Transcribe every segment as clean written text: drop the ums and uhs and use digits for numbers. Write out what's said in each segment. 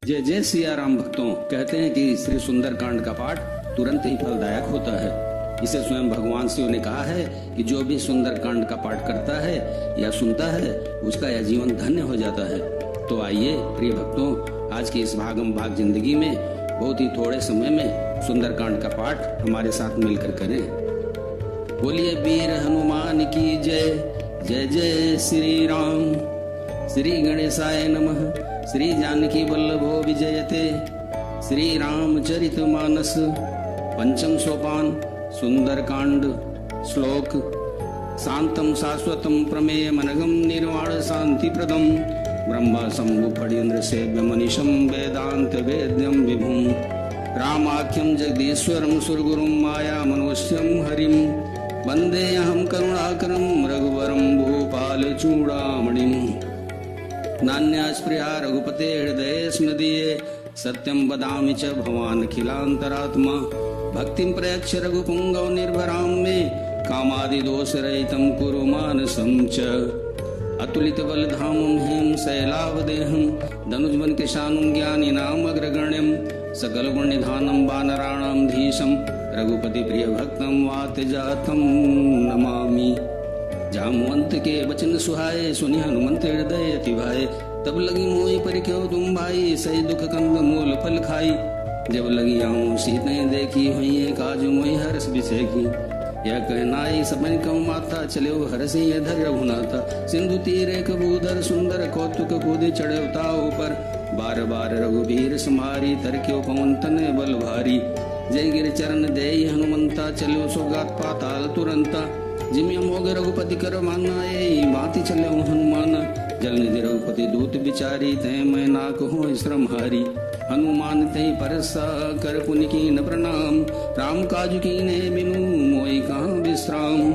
जय जय सिया राम भक्तों। कहते हैं कि श्री सुंदरकांड का पाठ तुरंत ही फलदायक होता है। इसे स्वयं भगवान शिव ने कहा है कि जो भी सुंदरकांड का पाठ करता है या सुनता है उसका यह जीवन धन्य हो जाता है। तो आइए प्रिय भक्तों, आज की इस भागम भाग जिंदगी में बहुत ही थोड़े समय में सुंदरकांड का पाठ हमारे साथ मिलकर करें। बोलिए वीर हनुमान की जय। जय जय श्री राम। श्री गणेशाय नमः। श्री जानकी वल्लभो विजयते। श्री रामचरित मानस पंचम सोपान सुंदरकांड। श्लोक शांतम शाश्वतम प्रमेय मनगम निर्वाण शांति प्रदम ब्रह्म शंभु फणीन्द्र सेव्य मनीषम वेदांत वेद्यम विभुम रामाख्यम जगदीश्वरम सुरगुरुम माया मनुष्यम हरिम वंदे अहम करुणाकरम रघुवरम भूपाल चूड़ामणिम नान्यास्पृहा रघुपते हृदये स्मदीये सत्यं वदामि च भवान् अखिलान्तरात्मा भक्तिं प्रयच्छ रघुपुङ्गव निर्भरां मे कामादिदोषरहितं कुरु मानसं च अतुलितबलधामं हेम शैलावदेहं धनुजवन किशानं ज्ञानिनाम् अग्रगण्यं सकलगुणनिधानं वानराणां धीशं रघुपति प्रियभक्तं वातजातं नमामि। जामवंत के वचन सुहाए सुनि हनुमंत हृदय अति भाए तब लगी मोहि परिख्यो तुम भाई सही दुख कंद मूल फल खाई जब लगी आऊं सीतें देखी हुई काज मोहि हर्ष बिसेखी यह कहनाई सबन कौ माता चले हरसी धर रघुनाथा सिंधु तीरे कबूधर सुंदर कौतुक कूदे चढ़े ताऊ पर बार बार रघुबीर समारी तरक्यो पवन तने बल भारी जय गिर चरण दे हनुमंता चलो सोगात पाताल तुरंता जिम्य मोग रघुपति कर माना ये बाती चले हनुमान जल निधि रघुपति दूत बिचारी तय मैं नाक हो श्रम हारी हनुमान तय परसा कर पुनि कीन प्रणाम राम काज कीने बिनु मोई कहाँ विश्राम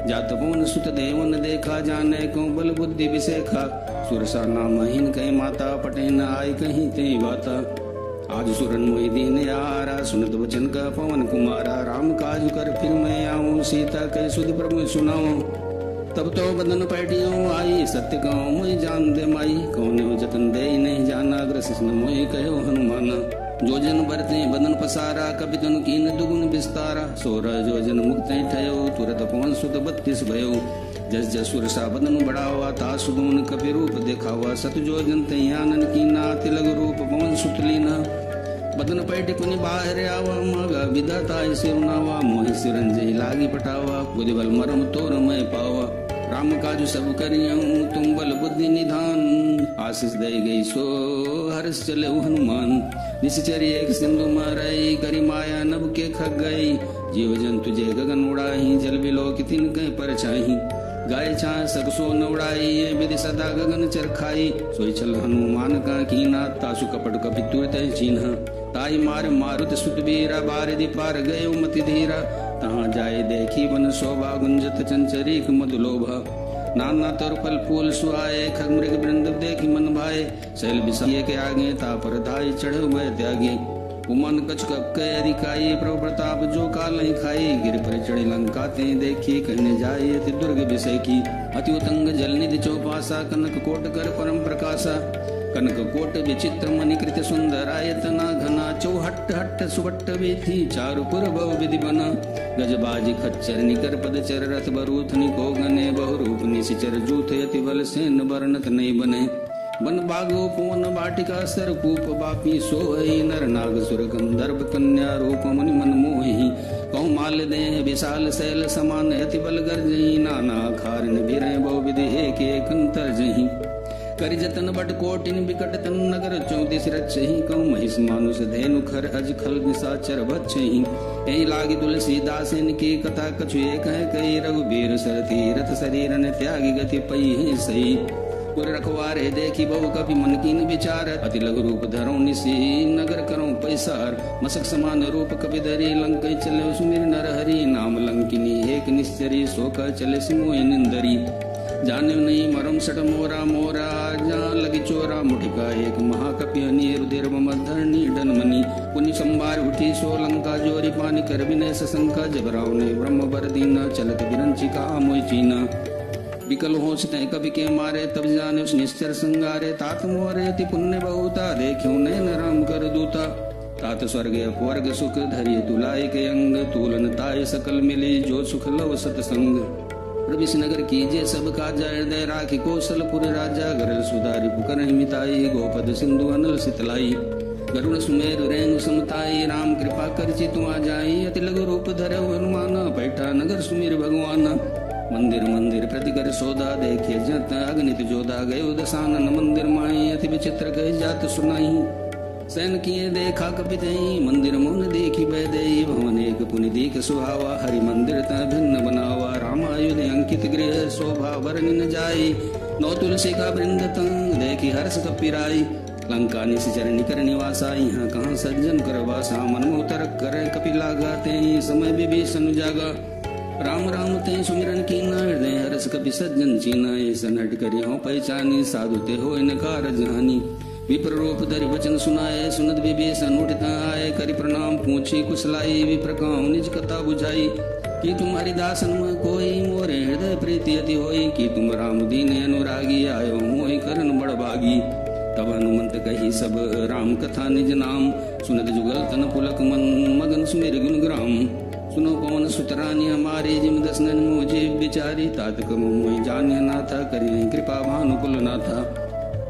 जात पवन सुत देवन देखा जाने को बल बुद्धि विशेखा सुरसा नाम हीन कहीं माता पटे न आय कहीं ते बाता आज सुरन मोहि दीन यारा सुनत वचन का पवन कुमारा राम काज कर फिर मैं आऊं सीता कह सुध प्रभु सुनाऊं तब तो बदन पैटियों आई सत्य कहूं मोहि जान दे माई कौन हो जतन दे नहीं जाना ग्रसिन मोहि कहो हनुमान जो जन बरते बदन पसारा कभी तन कीन दुगुन विस्तारा 16 जो जन मुक्त ठयो तुरत पवन सुत 32 भयो जस जस सुरसा बदन बढ़ावा ता सुगुन कपि रूप देखावा सत जो जन तयानन कीना तिलक रूप पवन सुत लीना बदन पैठ पुनि बाहर आवा मागा विधाता सिरनावा मोहि सिरंजय लागी पटावा बुद्धि बल मरम तोर मैं पावा राम काजु सब करियऊं तुम बल बुद्धि निधान आशीष दे गई सो हर्ष चले हनुमान निश्चरी एक सिंधु मारई करी माया नभ के खग गई जीव जंतु जे गगन उड़ाही जल बिलो कितिन कह पर चाही गाय छा सकसो न उड़ाई ये विधि सदा गगन चरखाई सोई चल हनुमान का कीना तासु कपट कपितुर तय चिन्ह ताई मार मारुत सुत बीरा बारिधि पार गयो मति धीरा तहाँ जाए देखी वन शोभा गुंजत चंचरीक मधुलोभा नाना तर फल फूल सुहाए खग मृग वृंद देखी मन भाए शैल बिसाए के आगे ता पर धाई चढ़ भय त्यागे उमन कछ कह अधिकाई प्रभु प्रताप जो काल नहीं खाई गिर पर चढ़ी लंका ते देखी कहने जाए अति दुर्ग विषय की अति उतंग जल निधि चौपासा कनक कोट कर परम प्रकाशा कनक कोट विचित्र मणिकृत सुंदर आयतना घना चौहट्ट हट्ट सुवट्ट वेथी चारुपुर भव विधि बना गजबाजी खच्चर निकर पद चर रथ बरूथ निको गने बहुरूप निशिचर जूथ अति बल सेन वर्णत नहीं बने वन बागो पवन बाटिका सरकूप बापी सोहि नर नाग सुर गंधर्व कन्या रूप मुनि मन मोहि कहूँ माल दे विशाल शैल समान अति बल गर्जही नाना खारन भिरय बहु विधि एक एक अंतर जही करि जतन बट कोटिन विकट तन नगर 34 रचही कहूँ महिष मानुष धेनु खर अज खल निशाचर बचही यही लागी तुलसीदास इनकी कथा कछु एक है कही रघुबीर सर तीरथ शरीर ने त्यागी गति पई है सही पुर रखवारे देखी बहु कभी मन कीन विचार अति लघु रूप धरो निसी नगर करो पैसार मसक समान रूप कभी धरी लंक चले सुमिर नर हरि नाम लंकिनी एक निश्चरी शोक चले सिमोह निंदरी जाने नहीं मरम सट मोरा मोरा जहाँ लगी चोरा मुठिका एक महाकपि रुधिर धरणी डनमनी पुनि संभार उठी सो लंका जोरी पानी कर विनय सशंका जब राव ने ब्रह्म बर दीना चलत विरंचिका मोय चीना विकल हो तय कवि के मारे, तब जाने उस निश्चर संगारे। तात मोरे अति पुण्य बहुता, देखियो नैन राम कर दूता। तात स्वर्ग अपवर्ग सुख, धरिय तुलाय के अंग। तूलन ताय सकल मिली, जो सुख लव सतसंग। प्रविश नगर कीजे सब काजा, हृदय राखी कौशलपुर राजा। गरल सुधारि पुकर मिताई, गोपद सिंधु अनल सितलाई। गरुड़ सुमेरु रेंगु समताई, राम कृपा कर चितु आ जाई। अति लघु रूप धरे हनुमान, बैठा नगर सुमिर भगवान। मंदिर मंदिर प्रतिकर सौदा, देखे जत अगणित जोधा। गयो दसानन मंदिर माई, अति विचित्र गए जात सुनाई। सैन किए देखा कपितई, मंदिर मोन देखी बैदई। भवन एक पुनि दीख सुहावा, हरि मंदिर त भिन्न बनावा। रामायुध अंकित गृह, शोभा वर्णि न जाई। नौ तुलसी का वृंद तंग, देखी हर्ष कपिराई। लंका निश्चर निकर निवासा, यहाँ कहाँ सज्जन कर वासा। मन मोह तरक करे कपिला गाते, समय विभीषण जागा। राम राम ते सुमिरन कीना, हृदय हर्ष कपि सज्जन चीना। ऐसा नट करी हो पहचानी, साधु ते हो इन कारज हानि। विप्र रूप धरि वचन सुनाए, सुनत विभीषण उठता आए। करि प्रणाम पूछी कुशलाई, विप्र कहूँ निज कथा बुझाई। कि तुम्हारी दासन में कोई, मोरे हृदय प्रीति अति होई। कि तुम राम दीन अनुरागी, आयो मोहि करन बड़ भागी। तब हनुमंत कही सब राम कथा निज नाम। सुनत जुगल तन पुलक मन, मगन सुमिर गुण ग्राम। सुनो पवन सुतरानी हमारी, जिम दसनन मुझे विचारी। तात कम मोहि जान्य नाथा, करिए कृपा भानुकुल नाथा।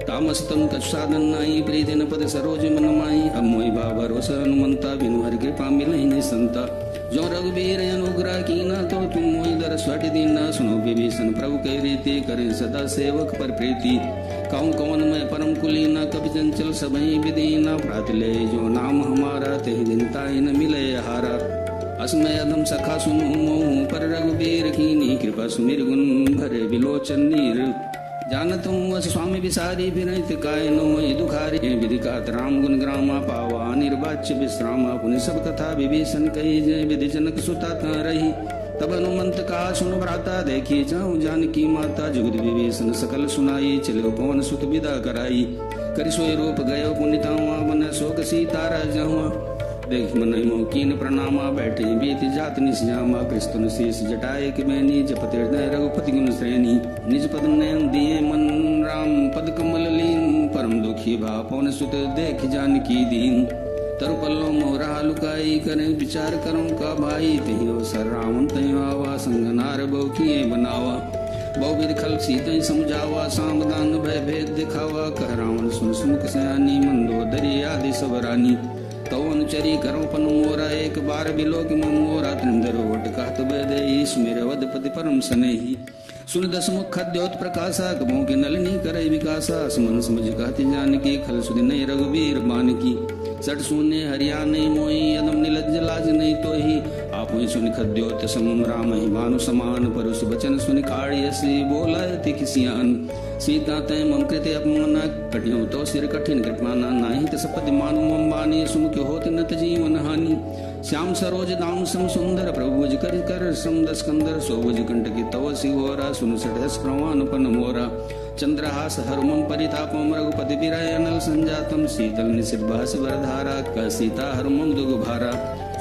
तामस्तम तत्साधन नाई, प्रीति न पद सरोज मन माई। अब मोहि बा भरोसा हनुमंता, बिनु हरि कृपा मिलहि नहीं संता। जो रघुबीर अनुग्रह कीना, तो तुम मोहि दर स्वट दीना। सुनो विभीषण प्रभु कह रीति, करें सदा सेवक पर प्रीति। कहूँ कवन में परम कुलीना, कभी चंचल सबहि विदीना। प्रात ले जो नाम हमारा, तेह दिन ताहि न मिले हारा। असमय अधम सखा सुनु मोहु, पर रघुबीर कीनी। कृपा सुमिर गुण भरे विलोचन नीर। जानत हूँ अस स्वामी विसारी, विरहित काय नो दुखारी। विधि कहत राम गुण ग्रामा, पावा निर्वाच्य विश्रामा। पुनि सब कथा विभीषण कही, जय विधि जनक सुता रही। तब हनुमंत का सुन भ्राता, देखी जाऊँ जानकी माता। जुगत विभीषण सकल सुनाई, चलो पवन सुत विदा कराई। करि सोई रूप गयो पुनितावा, बन शोक सीता राजहुआ। देख मन मोह कीन प्रणामा, बैठे बीत जात निश्यामा। कृष्ण शेष जटाए कि मैनी, जपत हृदय रघुपति गुण श्रेणी। निज पद नयन दिए मन, राम पद कमल लीन। परम दुखी भा पवन सुत, देख जानकी दीन। तरु पल्लो मोरा लुकाई, करें विचार करूं का भाई। तही अवसर रावण तय आवा, संग नार बहु किए बनावा। बहुविध खल सीते समझावा, सावधान भय भेद दिखावा। कह रावण सुन सुमुख सयानी, मंदोदरी आदि सब रानी। तो अनुचरी करो पन मोरा, एक बार बिलोक मोरा। त्रिंदर वट कहत बेदई, सुमिर वदपति परम सनेही। सुन दस मुख खद्योत प्रकाशा, कबों के नलिनी करे विकासा। सुमन समझ कहती जानकी, खल सुधि नहीं रघुबीर बानकी। सट सुने हरियाणे मोही, अदम निलज्ज लाज नहीं तोही। आप सुन खद्योत समम राम ही भानु समान। परुष बचन सुन काढ़ियसी, बोला अति खिसियान। सीता तय मम कृते अपमाना, कटियो तो सिर कठिन कृपाना। नाही तस पद मानु मम बानी, सुमुख होत नत जीवन हानि। श्याम सरोज दाम सम सुंदर, प्रभुज कर कर सम दस कंदर। सोभुज कंटकी तव सिहोरा, सुन सठस प्रवान पन मोरा। चंद्रहास हरुमम परितापम, रघुपति विरय अनल संजातम। शीतल निशित भास वरधारा, कह सीता हरुमम दुग भारा।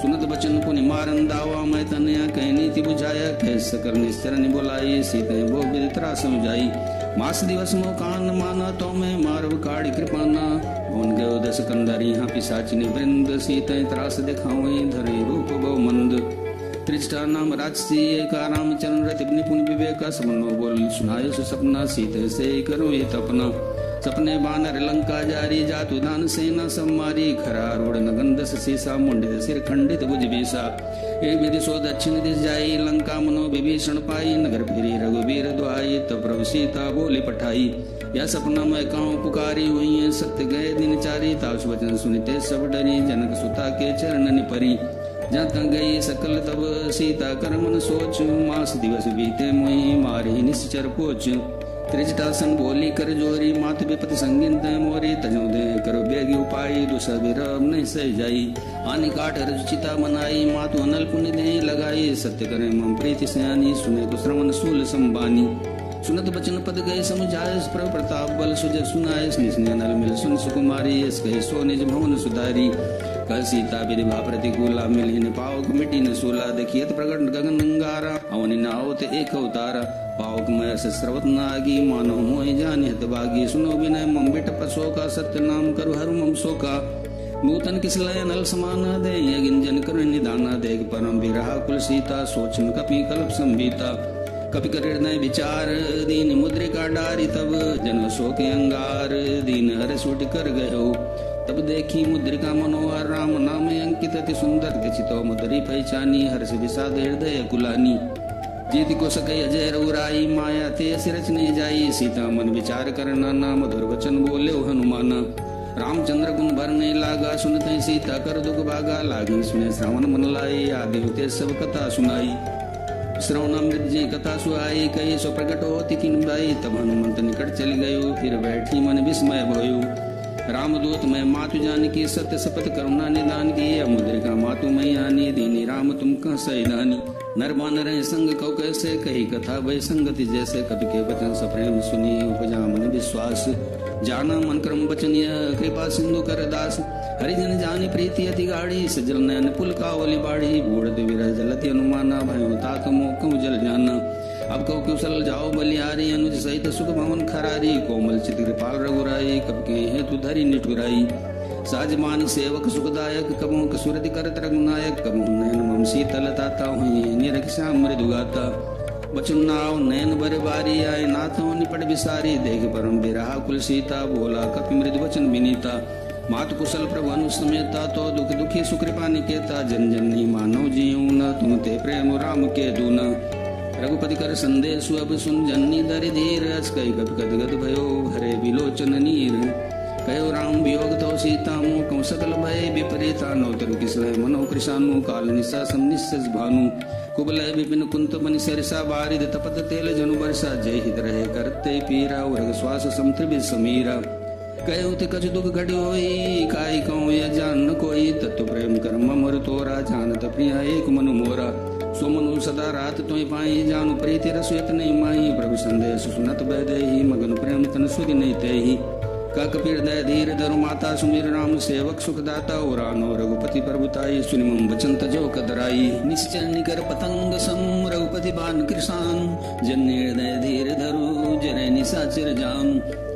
सुनत बचन पुनि मारन दावा, मैं तनया कह नीति बुझाया। कह सकल निश्चरनि बोलाई, सीते वो विदित्रा समझाई। मास दिवस मो कान माना, तो मैं मारव काढ़ी कृपाना। भवन गयो दस कंदर, यहाँ पिशाचिनी वृंद। सीते त्रास दिखावई, धरे रूप बहु मंद। त्रिष्ठा नाम राजसी, एका रामचरण रति निपुण विवेका। समनो बोल सुनायो सपना, सीते से करो ये तपना। सपने बानर लंका जारी, जातु दान सेना सब मारी। खरा रोड नगंदस सीसा, मुंडित सिर खंडित भुज बीसा। एक विधि सो दक्षिण दिश जाई, लंका मनो विभीषण पाई। नगर फिरी रघुबीर दुआई, तब प्रभु सीता बोली पठाई। यह सपना मैं कहूँ पुकारी, हुई है सत्य गए दिन चारी। तास वचन सुनते सब डरी, जनक सुता के चरण परी। जहाँ तक गई सकल तब सीता कर मन सोच। मास दिवस बीते मोहि, मारी निश्चर पोच। त्रिजटासन बोली कर जोरी, मात विपति संगिन तय मोरी। तजो दे करो बेगी उपाई, दुसर विरम नहीं सह जाई। आनि काट रचिता बनाई, मातु अनल पुण्य दे लगाई। सत्य करे मम प्रीति सयानी, सुने को श्रवण सूल संबानी। सुनत बचन पद गए समझाए, प्रभु प्रताप बल सुजय सुनाए। निस्ने अनल मिल सुन सुकुमारी, कहे सो निज भवन सुधारी। कह सीता विधिभा प्रतिकूला मिली न पावक मिटी न सूला देखियत प्रगट गगन अंगारा अवनि नावत एक अवतारा पावक मय स्रवत नागी मानो मोहि जानि हित भागी सुनो विनय मम बिट पशोका सत्य नाम करु हरु मम शोका नूतन किसलय नल समाना दे गिंजन कर निदाना देख परम विरहा कुल सीता सोचन कपि कल्प संभीता कपि कर हृदय विचार दीन मुद्रिका डारी तब जन शोक अंगार दीन हर सुट कर गयो तब देखी मुद्रिका मनोहर राम नाम अंकित अति सुंदर चितो मुद्री पहचानी हर्ष विषाद हृदय कुलानी जीति को सके अजय रघुराई माया ते सिरच नहीं जाई सीता मन विचार करना नाम मधुर वचन बोले हनुमान रामचंद्र गुण भरने लागा सुनते सीता कर दुख भागा लागी सुने श्रावण मन लाई आदि होते सब कथा सुनाई श्रवणामृत जी कथा सुहाई कही सो प्रकट होती किन बाई तब हनुमंत निकट चल गयो फिर बैठी मन विस्मय भयो रामदूत मैं मातु जानकी सत्य शपथ करुणा निदान की मुद्रिका मातु मैं आनी दीनी राम तुम कह सैदानी नर बानर संग कौ कैसे कही कथा भय संगति जैसे कवि के वचन सप्रेम सुनी उपजा मन विश्वास जाना मन क्रम वचनीय कृपा सिंधु कर दास हरिजन जानी प्रीति अति गाड़ी सजल नयन पुल कावली बाड़ी बूढ़ विरह जलति अनुमाना भयो तात मोकु जल जाना अब कौ कुशल जाओ बलिहारी अनुज सहित सुख भवन खरारी कोमल चित कृपाल रघुराई कब के हेतु धरी निठुराई साज मान सेवक सुखदायक कबों कसुरति करत रघुनायक कबों नयन मम शीतल ताता हुई निरख श्याम मृदु गाता बचन नाव नयन बर बारी आए नाथों निपट विसारी देख परम बिरहा कुल सीता बोला कपि मृदु वचन विनीता मातु कुशल प्रभु अनुसमेता तो दुख दुखी सुकृपा निकेता जन जन नहीं मानव जीऊ न तुम ते प्रेम राम के दून रघुपति कर संदेश अब सुन जननी दरि धीर अस कई कपि गदगद भयो हरे विलोचन नीर कयो राम वियोग तो सीता मुँह कौ सकल भय विपरीता नौतर किसलय मनो कृषानु काल निशा सम भानु कुबलय विपिन कुंत बनि सरसा बारिद तपत तेल जनु बरसा जय हित रहे करते पीरा उरग श्वास समत्रिभित समीरा कयो ते कछ दुख घटी होई काई कहूँ यह जान न कोई तत्व प्रेम कर्म मर तोरा जानत प्रिया एक मनु मोरा सो मनु सदा रात तोय पाई जानु प्रीति रसोत नहीं माही प्रभु संदेश सुनत बैदेही मगन प्रेम तन सुधि नहीं तेही का कपीर दय धीर धरु माता सुमिर राम सेवक सुखदाता उरानो रघुपति प्रभुताई सुनि मम वचन तजो कदराई निश्चय निकर पतंग सम रघुपति बान कृषान जन हृदय धीर धरु जरे निशाचर जाम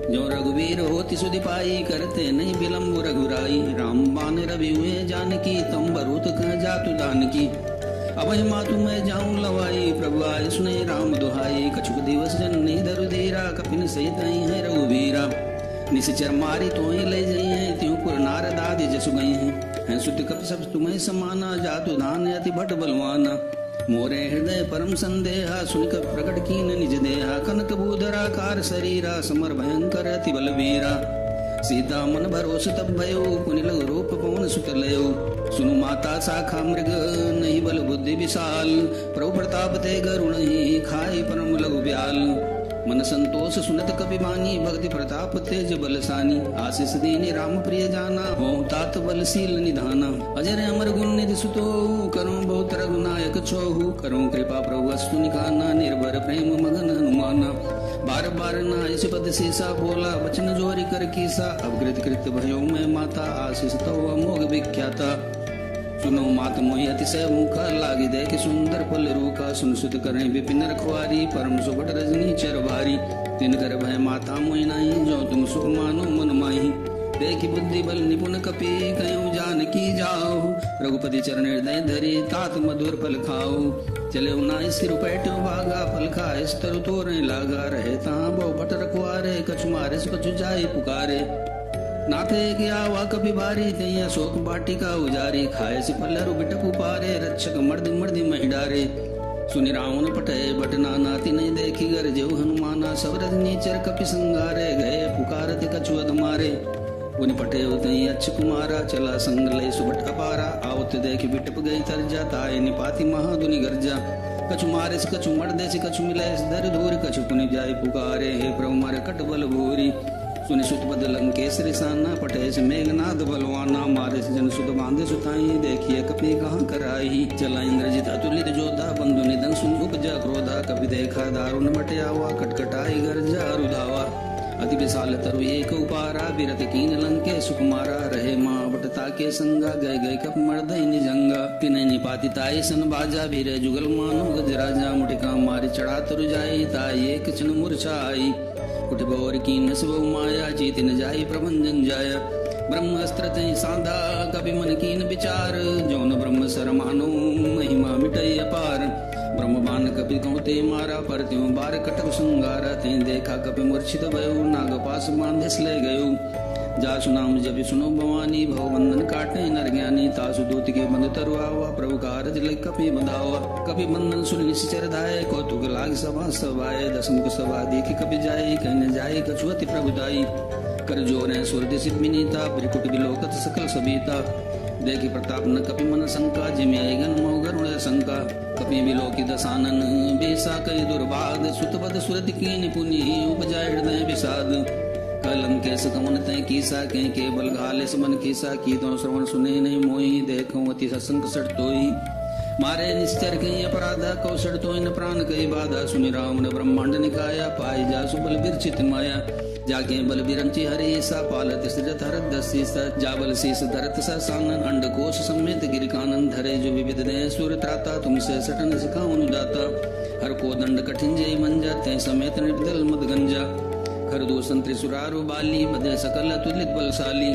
जो रघुवीर होति सुधि पाई करते नहीं विलम्ब रघुराई राम बान रवि हुए जानकी तम बरूत कह जातु दान की अब मातु मैं जाऊं लवाई प्रभु आय सुने राम दुहाई कछुक दिवस जन नहीं धरु धीरा कपिन सहित है रघुवीरा निश्चर मारी तो ही ले जाई है त्यों पुर नारद आदि जसु गई हैं सुत कप सब तुम्हें समाना जातु दान अति भट बलवाना मोरे हृदय परम संदेहा सुनिक प्रकट कीन निज देहा कनक भूधराकार शरीरा समर भयंकर अति बलवीरा सीता मन भरोस तब भयो कुनिल रूप पवन सुत लयो सुनु माता शाखा मृग नहीं बल बुद्धि विशाल प्रभु प्रताप ते गरुण ही खाई परम लघु ब्याल मन संतोष सुनत कपि बानी भक्ति प्रताप तेज बलसानी आशीष दीनी राम प्रिय जाना हो तात बलशील निधाना अजर अमर गुण निधि सुतो करो बहुत रघुनायक छोहु करो कृपा प्रभु अस्तु निकाना निर्भर प्रेम मगन हनुमाना बार बार नाय पद सीसा बोला वचन जोरी कर कीसा अवकृत कृत भयो मैं माता आशीष तो अमोघ विख्याता सुनो मात मोहि अतिशय मुखा लागी देख सुंदर पल रूखा सुन सुत करें विपिन रखवारी परम सुबट रजनी चर भारी तिन कर भय माता मोहि नाही जो तुम सुख मानो मन माही देखी बुद्धि बल निपुण कपि कयो जान की जाओ रघुपति चरण हृदय धरी तात मधुर फल खाओ चले नाई सिर पैठ भागा फल खाए तरु तोरे लागा रहे ता बहु भट रखवारे कछु मारे कछु जाए पुकारे नाथे गया वा कभी भारी तैया शोक बाटिका उजारी खाए से पल्लरु बिटकु पारे रक्षक मर्द मर्द मही डारे सुनि रावण पटे बट नाती नहीं देखी गर जेऊ हनुमाना सवरज नीचर कपि संगारे गए पुकारत कछु अधमारे उन पटे उतई अच्छ कुमारा चला संग ले सुबट अपारा आवत देख बिटप गई तरजा ताए निपाति महादुनि गर्जा कछु मारे से कछु मर्दे से कछु मिले धर धूर कछु पुनि जाय पुकारे हे प्रभु मारे कट बल भूरी सुनि सुत बद लंकेश रिसाना पटे से मेघनाद बलवाना मारे से जन सुत बांधे सुताई देखिए कपि कहाँ कराई चला इंद्रजित अतुलित जोधा बंधु निधन सुन उपजा क्रोधा कपि देखा दारुण बटियावा कटकटाई गर्जा रुधावा अति विशाल तरु एक उपारा विरत कीन लंके सुकुमारा रहे माँ बटता जाके संगा गए गए कप मर्दई निजंगा किने निपाति ताई सन बाजा भी रे जुगल मानो गजराजा मुटिका मारी चढ़ा तरु जाई ताई एक क्षण मूर्छाई उठ बोर की नसबो माया चीत न जाई प्रबंधन जाया ब्रह्म अस्त्र तय साधा कपि मन कीन विचार जौन ब्रह्म सर मानो महिमा मिटई अपार ब्रह्म बाण कपि कौते मारा पर त्यों बार कटक संगारा तें देखा कपि मूर्छित भयो नाग पास बांधिस ले गयो जासु नाम जब सुनो भवानी भव बंधन काटे नर ज्ञानी तासु दूत के बंध तरुआवा प्रभु कारज लग कपि बंधावा कपि बंधन सुन निश्चर धाये कौतुक लाग सभा सभाए दसमुख सभा देखि कपि जाए कहने जाए कछुअति प्रभुताई कर जोरे सुरदि सिद्ध विनीता त्रिकुट विलोकत सकल सबीता देखि प्रताप न कपि मन शंका जिमे गण मोह गरुण शंका कपि विलोकि दसानन बेसा कई दुर्भाग सुतपद सुरति कीन पुनि उपजाय हृदय विषाद कलंकेश कमन तय कीसा कह के बल घाले समन कीसा की तो श्रवण सुने नहीं मोही देखो अति सत्संग सट तोई मारे निश्चर कहीं अपराध कौशल तो इन प्राण कई बाधा सुनि राम ने ब्रह्मांड निकाया पाई जा सुबल बिरचित माया जाके बल बिरंची हरे सा पालत सृजत हरत दसी सा जाबल शीस धरत सा सानन अंड कोश समेत गिर कानन धरे जो विविध दे सुर त्राता तुमसे सटन सिखाऊं दाता हर को दंड कठिन जय मंजा ते समेत निर्दल मद गंजा खरदो संतरि सुरारो बाली बदे सकल तुलित बलशाली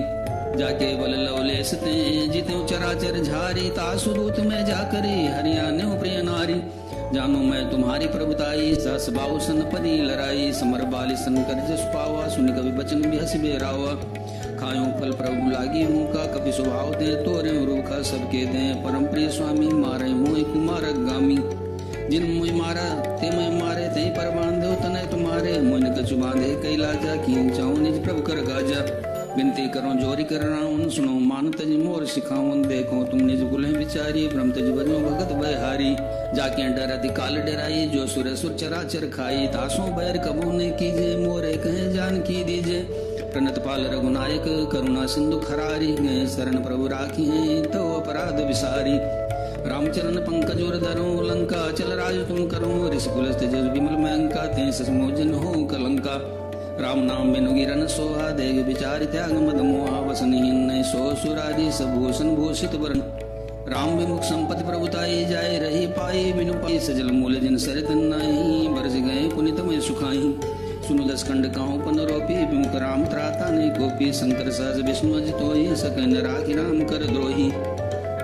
जाके बल लवलेस ते जिते चराचर झारी तासु दूत में जाकरे हरियाणे प्रिय नारी जानो मैं तुम्हारी प्रभुताई सास बाऊ सन पदी लड़ाई समर बाली सन कर जस पावा सुन कवि बचन भी हंस बेरावा खायो फल प्रभु लागी मुका कपि स्वभाव दे तोरे रूखा सबके दे परम प्रिय स्वामी मारे मोहि कुमार गामी जिन मुझ मारा ते मैं मारे ते पर बांधो तने तुम्हारे मुन कछु बांधे कई लाजा की चाहूं निज प्रभु कर गाजा विनती करो जोरी कर राउन सुनो मान तज मोर सिखाऊं देखो तुम निज गुले विचारी ब्रह्म तज बजो भगत बहारी जाके डरति काल डराई जो सुर सुर चराचर खाई तासों बैर कबू ने कीजे मोरे कहे जान की दीजे प्रणत पाल रघुनायक करुणा सिंधु खरारी गए शरण प्रभु राखी है तो अपराध विसारी रामचरण पंकज और धरो लंका चल राज तुम करो ऋषि कुल तेजस विमल महंका ते ससमोजन हो कलंका राम नाम बिनु गिरन सोहा देग विचार त्याग मद मोहा वसनहीन सो सुरारी सबूषण भूषित वरण राम विमुख संपत्ति प्रभुताई जाय रही पाई बिनु पाई सजल मूल जिन सरित नहीं बरस गए पुनित में सुखाई सुनु दस खंड काहू पनरोपी विमुख राम त्राता नहीं गोपी शंकर सहज विष्णु अजितोई सकन राखी राम कर द्रोही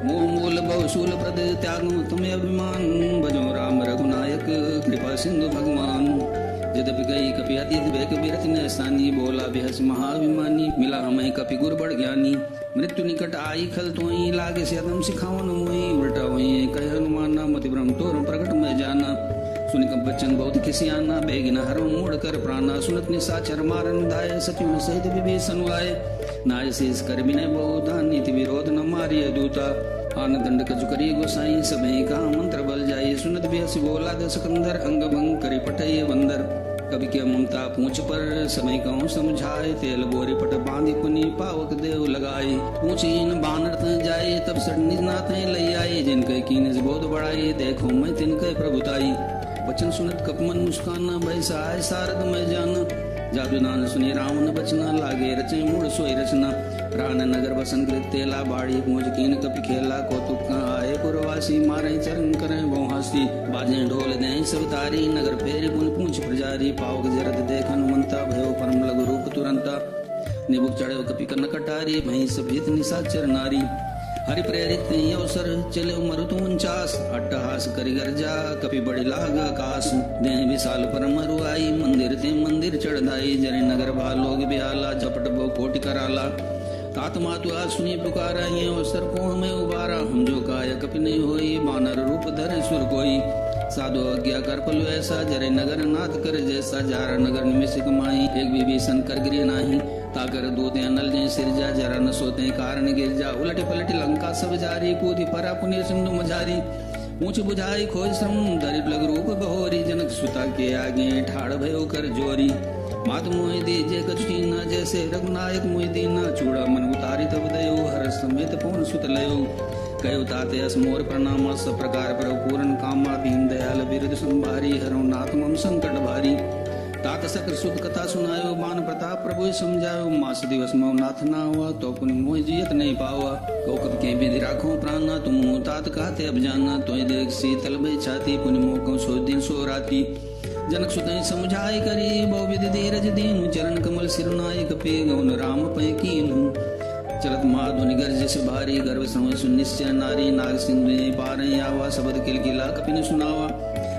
मोह मूल बहुशूल प्रद त्याग तुम्हें अभिमान भजो राम रघुनायक कृपा सिंधु भगवान यद्यपि गई कपि अतीत बेक बिरत ने स्थानी बोला बेहस महाभिमानी मिला हमें कपि गुर बड़ ज्ञानी मृत्यु निकट आई खल तोई लागे से अदम सिखावन मोई उल्टा वही कह हनुमाना मति ब्रह्म तोर प्रकट में जाना सुन कब बच्चन बहुत खिसियाना बेगिना हरो मोड़ कर प्राणा सुनत निशाचर मारन दाय सचिव सहित विभीषण आए नाय शेष कर विनय बहुधा नीति विरोध न मारिय दूता आन दंड कजु करी गोसाई सभी का मंत्र बल जाई सुनत बेहस बोला दस कंधर अंग भंग करी पटय बंदर कवि के ममता पूछ पर समय कहूँ समझाए तेल बोरी पट बांधी पुनि पावक देव लगाए पूछीन बानर तह जाए तब सट निजनाथ लई आए जिनके कीन बोध बढ़ाए देखो मैं तिनके प्रभुताई वचन सुनत कपमन मुस्काना भय सहाय सारद में जाना जादू नान सुनी राम न बचना लागे रचे मूड सोई रचना रान नगर बसन कृत तेला बाड़ी पूछ कीन कपि खेला कौतुक आए पुरवासी मारे चरण करे बहुहासी बाजे ढोल दे सब तारी नगर फेरी पुन पूछ प्रजारी पावक जरत देख हनुमंता भयो परम लघु रूप तुरंता निबुक चढ़े कपि कन कटारी भई सभीत निशाचर नारी हरि प्रेरित अवसर चले मरुत 49 अट्टहास करि गर्जा कपि बड़े लाग आकाश देह विशाल परम रुआई मंदिर ते मंदिर चढ़ाई जरे नगर भालोग ब्याला झपट बो कोटि कराला तात मातु आ सुनी पुकारा ये अवसर को हमें उबारा हम जो काय कपि नहीं होई बानर रूप धरे सुर कोई साधु आज्ञा कर पल ऐसा जरे नगर नाथ कर जैसा जारा नगर निमिष कमाई एक विभीषण कर गिरे नाही ताकर दूते अनल जय सिरजा जरा न सोते कारण गिरजा उलटे पलटे लंका सब जारी कूदी परा पुण्य सिंधु मझारी पूछ बुझाई खोज श्रम दरिद्र लग रूप बहोरी जनक सुता के आगे ठाड़ भयो कर जोरी मात मोहि दीजे कछु न जैसे रघुनायक मोहि दीना चूड़ा मन उतारी तब दयो हर समेत पवन सुत लयो कयो ताते असमोर प्रणाम सब प्रकार पर पूर्ण कामा दीन दयाल बिरद संभारी हरो नाथ मम संकट भारी तात सकर सुध कथा सुनायो, बान प्रताप प्रभु समझायो, मास दिवस मो नाथ ना हुआ, तो पुनि मोह जियत नहीं पावा। कौकब के विधि राखो प्राणा, तुम तात कहते अब जाना, तो देख शीतल भई छाती, पुनि मोह को सो दिन सो राती। जनक सुतई समझाई करी, बहु विधि धीरज दीनु, चरण कमल सिरनाई कपि, गौन राम पै कीन्हु। चलत महाध्वनि गर्ज से भारी, गर्भ श्रवण सुनिश्चय नारी, नाग सिंधु पार आवा, शब्द किलकिला कपिन सुनावा।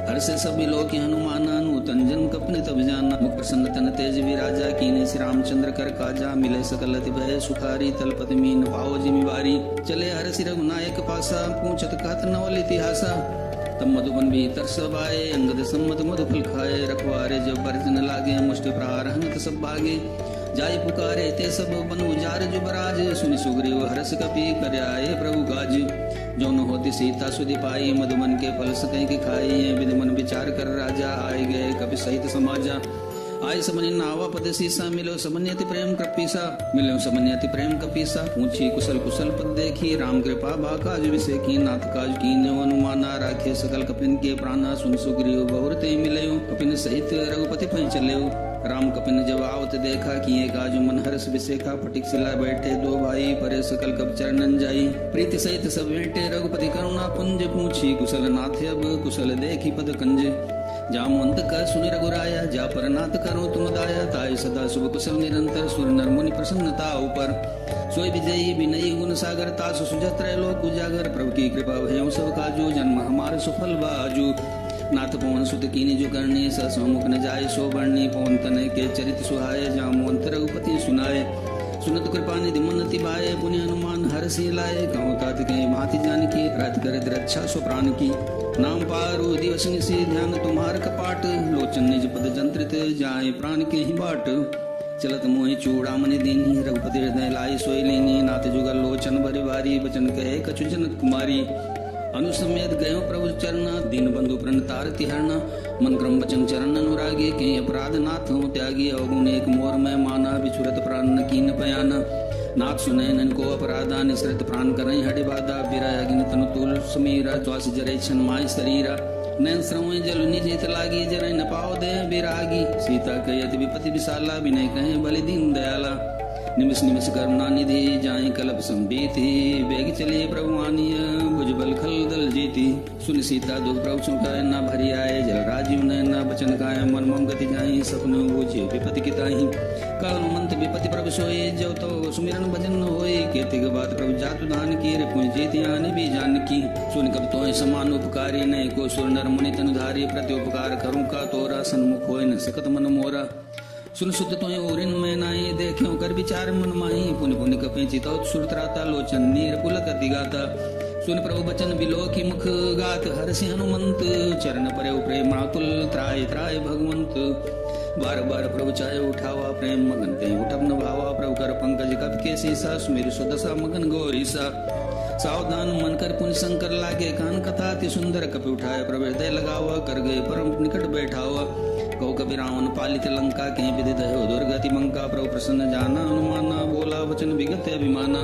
हर से सभी लोग हनुमाना, नूतन जन कपने तब जाना। मुख प्रसन्न तन तेज विराजा, कीने श्री रामचंद्र कर काजा, मिले सकल अति भय सुखारी, तलपति मीन पाओ जिमिवारी। चले हर सिर रघुनायक पासा, पूछत कहत नवल इतिहासा। तब मधुबन भी तरस बाए, अंगद सम्मत मधुफल खाए, रखवारे जब बरजन लागे, मुष्टि प्रहार हनत सब भागे। जाय पुकारे ते सब बन उजार जुबराज, सुनि सुग्रीव हर्ष कपि कर आए प्रभु काज। जो न होती सीता सुधि पाई, मधुबन के फल सकै के खाई। विधि मन विचार कर राजा, आए गए कपि सहित समाजा। आय समनि नावा पद सीसा, मिलो समन्यति प्रेम कपीसा। मिलो समन्यति प्रेम कपीसा, पूछी कुशल कुशल पद देखी। राम कृपा बाकाज विसेखी, नाथ काज कीन्यो अनुमाना। राखे सकल कपिन के प्राणा, सुन सुग्रीव बहुरते मिलयो। कपिन सहित रघुपति पै चलयो। राम कपिन जब आवत देखा, किए काज मन हर्ष विसेखा। फटिक सिला बैठे दो भाई, परे सकल कप चरणन जाई। प्रीति सहित सब बैठे, रघुपति करुणा पुंज। पूछी कुशल नाथ अब, कुशल देखी पद कंज। जामवंत का सुनि रघुराया, जा पर नाथ करो तुम दाया। ताय सदा शुभ कुशल निरंतर, सुर नर मुनि प्रसन्नता ऊपर। सोई विजयी विनयी गुण सागर, तासु सुजत त्रैलोक उजागर। प्रभु की कृपा भयउ सब काजू, जन्म हमार सुफल बाजू। नाथ पवन सुत कीनी जो करनी, सस मुख न जाय सो बरनी। पवन तनय के चरित सुहाय, जामवंत रघुपति सुनाय। सुनत कृपा निधि मन तिभाए, पुनि हनुमान हर्षि लाए। कहूँ तात कहीं भांति जानकी, रात करत रक्षा सो प्राण की। नाम पारु दिवस निशि, ध्यान तुम्हार कपाट। लोचन निज पद जंत्रित, जाए प्राण के ही बाट। चलत मोहि चूड़ामणि दीनी, रघुपति हृदय लाई सोई लीनी। नाथ जुगल लोचन भरि भारी, बचन कहे कछु जनक कुमारी। अनुसमेत गयो प्रभु चरना, दीन बंधु प्रण तारति हरना। मन क्रम वचन चरण अनुरागी, कहीं अपराध नाथ हो त्यागी। अवगुण एक मोर में माना, बिछुरत प्राण न कीन पयाना। नाथ सुनय नन को अपराधा, निसृत प्राण करई हडि बाधा। बिरह अग्नि तनु तुल समीरा, त्वास जरै छन माय शरीरा। नैन श्रवण जल निजित लागी, जरै न पाओ देह बिरागी। सीता कयति विपति विशाला, विनय कहे बलि दीन दयाला। निमिष निमिष करुणा निधि, जाहि कलप संबीति। बेग चले प्रभु मानिय, भुजबल खल दल जीती। सुन सीता दुख प्रभु सुखाय, न भरी आए जल राजीव नयन। बचन गाय मन मम गति जाहि, सपन बूझे विपति की ताहि। कहु मंत विपति प्रभु सोई, जब तो सुमिरन भजन होई। कीर्ति के बाद प्रभु जातु दान की, रिपुनि जीति आने भी जानकी। सुन कब तोहि समान उपकारी, नहीं को सुर नर मुनि तनु धारी। प्रति उपकार करूं का तोरा, सन्मुख होय न सकत मन मोरा। सुन सुत तोहि ओरिन मैं नाई, देख्यो कर विचार मन माही। पुनि पुनि कपि चितौत सुरत्राता, लोचन नीर पुलक अति गाता। सुन प्रभु बचन बिलो की मुख गात, हर्षि हनुमंत। चरण परे प्रेम मातुल, त्राय त्राय भगवंत। बार बार प्रभु चाहे उठावा, प्रेम मगन ते उठब न भावा। प्रभु कर पंकज कप के सीसा, सुमिर सुदशा मगन गौरीसा। सावधान मन कर पुनि शंकर लागे, कान कथा अति सुंदर। कपि उठाए प्रभु हृदय लगावा, कर गए परम निकट बैठावा। कहो कबि रावण पालित लंका, कहीं विधि दयो दुर्गति मंका। प्रभु प्रसन्न जाना अनुमाना, बोला वचन विगत अभिमाना।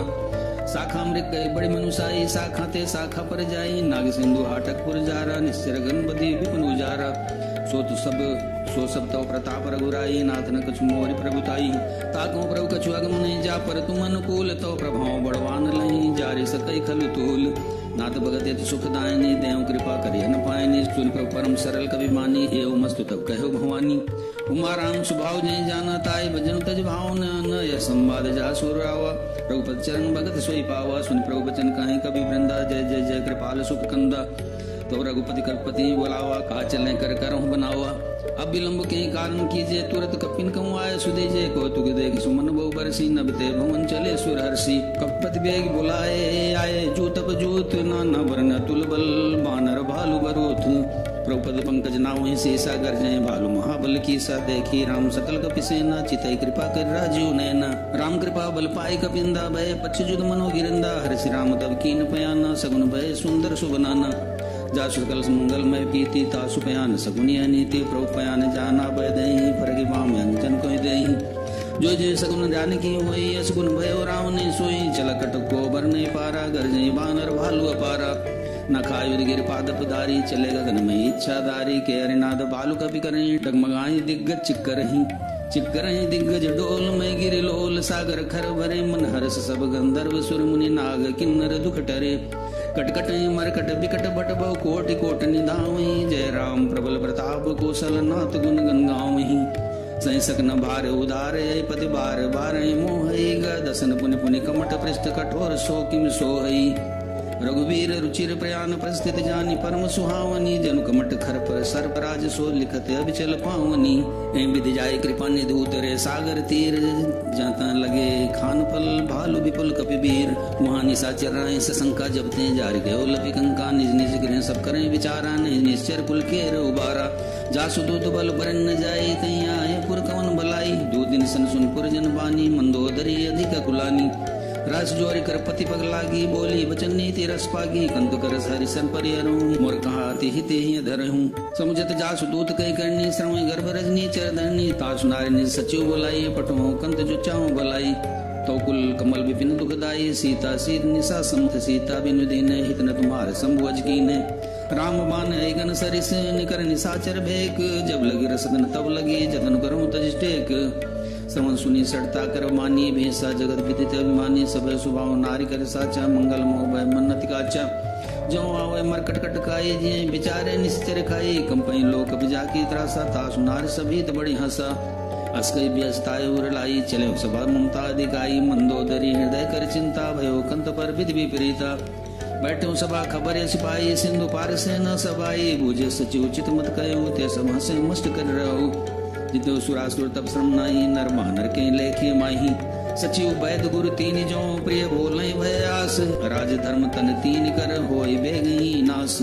शाखा मृग गए बड़े मनुसाई, शाखा ते शाखा पर जाई। नाग सिंधु हाटक पुर जारा, निश्चर गणपति विपुन उजारा। सो सब तव प्रताप रघुराई, नाथ न कछु मोरि प्रभुताई। ताको प्रभु कछु अगम नहीं, जा पर तुम अनुकूल। तव प्रभाव बड़वान लही, जारे सकई खल तूल। नाथ भगत यति सुख दायनी, देव कृपा करिय न पायनी। सुन प्रभु परम सरल कवि मानी, एव मस्तु तब कहो भवानी। उमा राम स्वभाव जय जाना, ताई भजन तज भाव न। यह संवाद जा सुर आवा, रघुपति चरण भगत सोई पावा। सुन प्रभु बचन कहीं कवि वृंदा, जय जय जय कृपाल सुख कंदा। तो रघुपति करपति बोलावा, कहा चले कर करहु बनावा। अब विलंब के कारण कीजिए, तुरंत कपिन कमुआए। सुदीजे को तुग देख सुमन बहु बरसी, नबते भवन चले सुर हर्षि। कपति बेग बुलाए आए, जूतप जूत नाना वर्ण तुल बल। बानर भालु बरूथ, प्रभुपद पंकज नावहि शेषा। गर्जय भालु महाबल की सा, देखी राम सकल कपि सेना। चितई कृपा कर राजीव नैना, राम कृपा बल पाई कपिंदा। भय पक्ष जुद मनो गिरंदा, हर्षि राम तब कीन पयाना। सगुन भय सुंदर सुबनाना, जा सकल मंगल में पीति। तासु पयान सगुनी नीति, प्रभु पयान जाना बह दही। फरगी बाम अंजन कोई दही, जो जय सगुन जानकी होई। असगुन भयो राम ने सोई, चल कटक को बर नहीं पारा। गर्जई बानर भालु अपारा, न खायुध गिर पादप धारी, चले गगन में इच्छाधारी। के हरिनाद बालु कपि करहीं, डगमगाई दिग्गज चिक्करहीं। चिक्करहीं दिग्गज डोल में गिर लोल, सागर खर भरे मन हर्ष सब गंधर्व सुर मुनि नाग किन्नर दुख टरे। कटकट मरकट बिकट बट बहु कोटि कोट निधावहीं, जय राम प्रबल प्रताप कौशल नाथ गुण गंगावहीं। संसक न भार उदार पति बार बार मोहई, दसन पुनि पुनि कमट पृष्ठ कठोर सो किम सोहई। रघुवीर रुचिर प्रयाण प्रस्थित जानी, परम सुहावनी जनु कमट खर पर सर्पराज सो लिखत अबिचल पावनी। विधि जाय कृपा निधि उतरे सागर तीर, जाता लगे खान फल भालु विपुल कपिवीर। वहाँ निशाचर राय सशंका जबते जार गयो लपिकंका, निज निज गृह सब करें विचारा, निज निश्चर कुल केर उबारा। जासु दूत बल बरन न जाई, तई आए पुर कवन भलाई। दो दिन सन सुन पुर जन बानी, मंदोदरी अधिक कुलानी। रस जोरी कर पति पग लागी, बोली वचन नीति रस पागी। कंत कर हरिशन परिहरऊं, मोर कहा अति हित ही धरहूं। समुझत जासु दूत कई करनी, श्रवण गर्भ रजनी चरधरनी। तासु नारी सचिव बोलाई, पटो कंत जो चाहूं भलाई। तो कुल कमल विपिन दुखदाई, सीता सीत निशा समथ सीता। बिनु दीन हित न तुम्हार शंभु अजकीने। राम बान ऐगन सरिस, निकर निशाचर भेक। जब लगी रसदन तब लगी, जतन करूं तज टेक। श्रवण सुनी सड़ता कर मानी, भेसा जगत विदित अभिमानी। सब स्वभाव नारी कर साचा, मंगल मोह भय मन नति काचा। जो आवे मरकट कट खाए, जिये बिचारे निश्चर खाए। कंपई लोक बिजाकी त्रासा, तासु नारी सभी बड़ी हंसा। अस्कई व्यस्ताय उरलाई, चले सभा ममता अधिकाई। मंदोदरी हृदय कर चिंता, भयो कंत पर विधि विपरीता। बैठो सभा खबर सिपाही, सिंधु पार से न सबाई। बूझे सचिव चित मत कयो, ते सब हंसे मस्त कर रहो। जितो सुरासुर तब श्रम नाई, नर मानर के लेखे माही। सचिव वैद गुरु तीन जो, प्रिय बोले भयास। राज धर्म तन तीन कर, होय बेगई नास।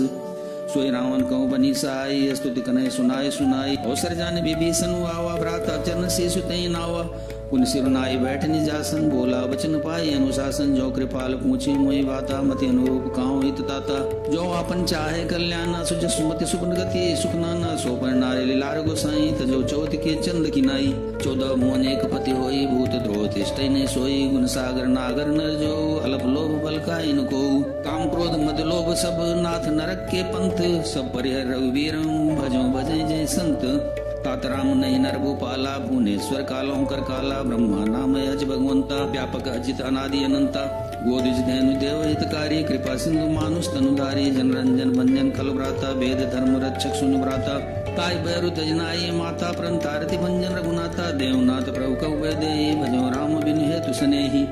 सोई रावण कहूँ बनी सहाय, स्तुति कने सुनाए सुनाई। अवसर जान विभीषण आवा, भ्राता चरण शीशु तई नावा। पुन सिर नाई बैठ निजासन, बोला वचन पाई अनुशासन। जो कृपाल पूछे मोहि बाता, मति अनुरूप काहू हित ताता। जो आपन चाहे कल्याण, सुज सुमति सुपन गति सुख नाना। सो पर नारी लीलार गोसाई, तजो चौथ के चंद की नाई। 14 मोहन एक पति होई, भूत द्रोह तिष्ठै नहीं सोई। गुण सागर नागर नर जो, अल्प लोभ बल का इनको। काम क्रोध मद लोभ सब, नाथ नरक के पंथ। सब परिहर रघुवीर, भजो भजै जय संत। तात राम नहीं नर भूपाला, भुवनेश्वर कालों कर काला। ब्रह्मा नाम अज भगवंता, व्यापक अजित अनादि अनंता। गोदिज धैनु देव हितकारी, कृपा सिंधु मानुष तनुधारी। जनरंजन भंजन खल भ्राता, वेद धर्म रक्षक सुन भ्राता। ताई बैरु तजनाई माता, परंतारति भंजन रघुनाथा। देवनाथ प्रभु कौ दे, भजो राम बिनु हेतु स्नेही।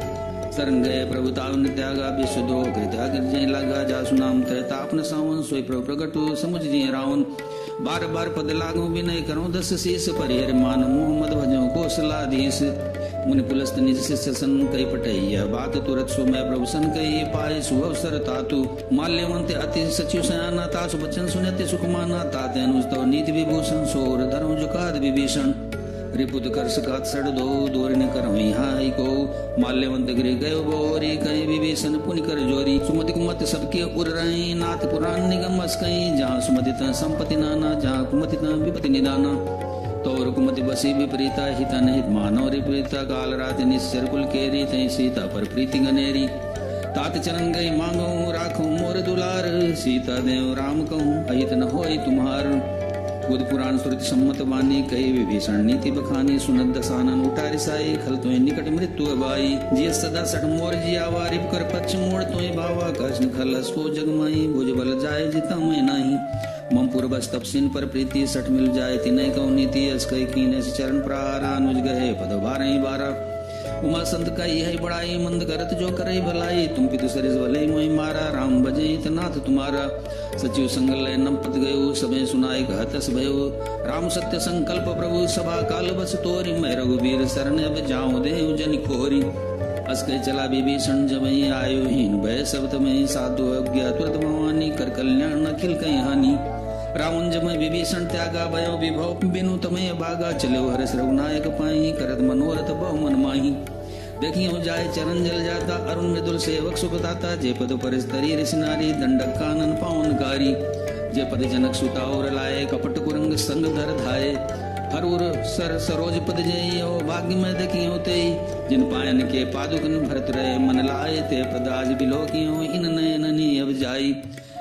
शरण गए प्रभु तावन त्यागा, विश्व दो कृत्या गिरजय लागा। जासु नाम त्रैता अपने सावन, सोई प्रभु प्रगटु समुझ जिय रावण। बार बार पद लागू विनय करो दस शीस, परिहर मान मोहम्मद भजो कौशलाधीश। मुनि पुलस्त निज शिष्य सन, कई पटैया बात तुरत। सो मैं प्रभु सन कही, पाए सुअवसर तातु। माल्यवंत अति सचिव सयाना, तासु बचन सुनते सुख माना। ताते अनुस्तव नीति विभूषण, सोर धर्म जुकाद विभीषण। रिपुत कर सकात सड़ दो, दोरिन करवई हाई को। माल्यवंत गृह गयो बोरी, कहीं विभीषण पुनि कर जोरी। सुमति कुमति सबके उर रही, नाथ पुराण निगम अस्कई। जहाँ सुमति तह संपत्ति नाना, जहाँ कुमति तह विपति निदाना। तौर कुमति बसी विपरीता, हिता हित मानव रिपरीता। काल रात निश्चर कुल केरी, तई सीता पर प्रीति गनेरी। तात चरण गई मांगो, राखो मोर दुलार। सीता देव राम कहूँ, अहित न होई तुम्हार। बुध पुराण श्रुति सम्मत वाणी, कही विभीषण नीति बखानी। सुनत दसानन उठारि साई, खल तुय निकट मृत्यु अबाई। जिय सदा सठ मोर जियावा, रिप कर पक्ष मोड़ तुय भावा। कृष्ण खल सो जगमाई, भुज बल जाय जिता मैं नाही। मम पूर्वज तपसिन पर प्रीति, सठ मिल जाय तिनय कौ नीति। अस्कई कीने चरण प्रहारा, अनुज गहे पद बारहि बारा। उमा संत कही है बड़ाई, मंद करत जो करे भलाई। तुम पितु सरिस भले मोहि मारा, राम भजै नाथ तुम्हारा। सचिव संग लय नम पद गयो, सबे सुनाई कहतस भयो। राम सत्य संकल्प प्रभु, सभा काल बस तोरी। मैं रघुवीर शरण अब जाऊं, देव जन खोरी। अस्कई चला विभीषण जबहि, आयो हीन भय सब तमहि। साधु अज्ञा तुरत भवानी, कर कल्याण अखिल कहीं हानि। रावण जब विभीषण त्यागा, भयो विभव बिनु तमय भागा। चलो हर्ष रघुनायक पाई, करत मनोरथ बहु मन माही। देखियो जाय चरण जल जाता, अरुण मृदुल सेवक सुखदाता। जे पद पर स्तरी ऋषि नारी, दंडक कानन पावनकारी। जे पद जनक सुता और लाए, कपट कुरंग संग धर धाये। हरुर सर सरोज पद जइयो, भाग्य में देखियो तेई। जिन पायन के पादुकन भरत रहे, मन लाए ते पद आज बिलोकियो। इन नयन अब जाई,